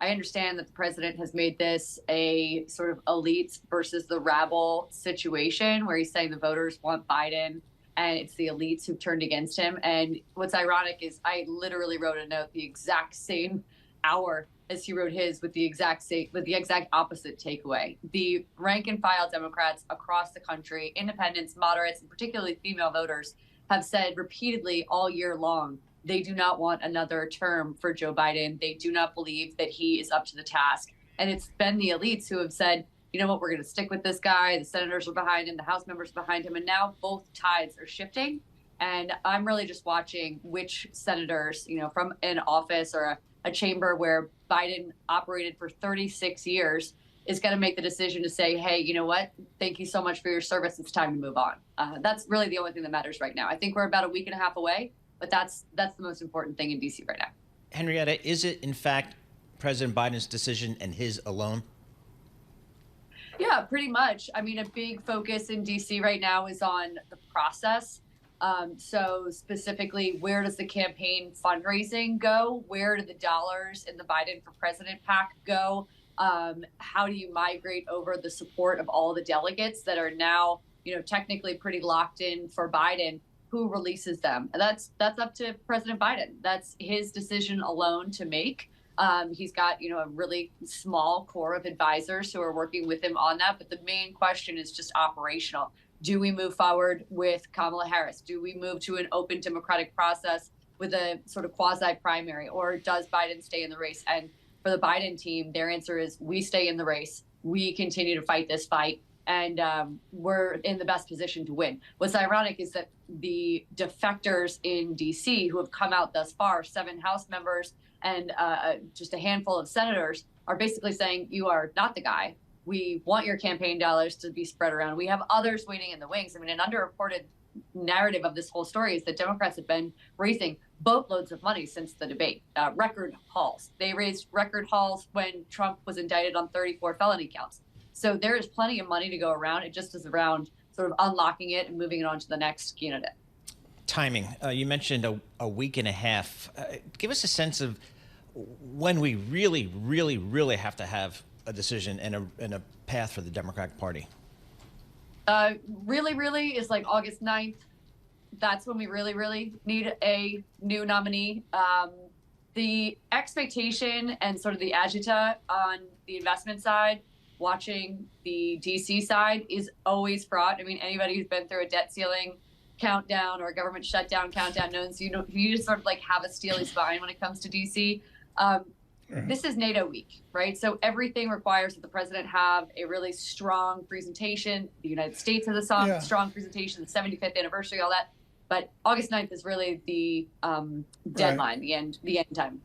I understand that the president has made this a sort of elites versus the rabble situation where he's saying the voters want Biden and it's the elites who've turned against him. And what's ironic is I literally wrote a note the exact same hour as he wrote his with the exact opposite takeaway. The rank and file Democrats across the country, independents, moderates, and particularly female voters, have said repeatedly all year long they do not want another term for Joe Biden. They do not believe that he is up to the task. And it's been the elites who have said, you know what, we're going to stick with this guy. The senators are behind him, the House members are behind him, and now both tides are shifting. And I'm really just watching which senators, from an office or a chamber where Biden operated for 36 years is going to make the decision to say, hey, you know what? Thank you so much for your service. It's time to move on. That's really the only thing that matters right now. I think we're about a week and a half away, but that's the most important thing in D.C. right now. Henrietta, is it in fact President Biden's decision and his alone? Yeah, pretty much. I mean, a big focus in D.C. right now is on the process. So specifically, where does the campaign fundraising go? Where do the dollars in the Biden for President PAC go? How do you migrate over the support of all the delegates that are now, technically pretty locked in for Biden? Who releases them? And that's up to President Biden. That's his decision alone to make. He's got, a really small core of advisors who are working with him on that. But the main question is just operational. Do we move forward with Kamala Harris? Do we move to an open democratic process with a sort of quasi-primary? Or does Biden stay in the race? And for the Biden team, their answer is we stay in the race. We continue to fight this fight. And we're in the best position to win. What's ironic is that the defectors in D.C. who have come out thus far, 7 House members and just a handful of senators, are basically saying, you are not the guy. We want your campaign dollars to be spread around. We have others waiting in the wings. I mean, an underreported narrative of this whole story is that Democrats have been raising boatloads of money since the debate, record hauls. They raised record hauls when Trump was indicted on 34 felony counts. So there is plenty of money to go around. It just is around sort of unlocking it and moving it on to the next candidate. Timing. You mentioned a week and a half. Give us a sense of when we really, really, really have to have a decision and a path for the Democratic Party. Really is like August 9th. That's when we really, really need a new nominee. The expectation and sort of the agita on the investment side, watching the DC side, is always fraught. I mean, anybody who's been through a debt ceiling countdown or a government shutdown countdown knows you just sort of like have a steely spine when it comes to DC. This is NATO week, right? So everything requires that the president have a really strong presentation. The United States has a strong presentation, the 75th anniversary, all that. But August 9th is really the deadline, the end time.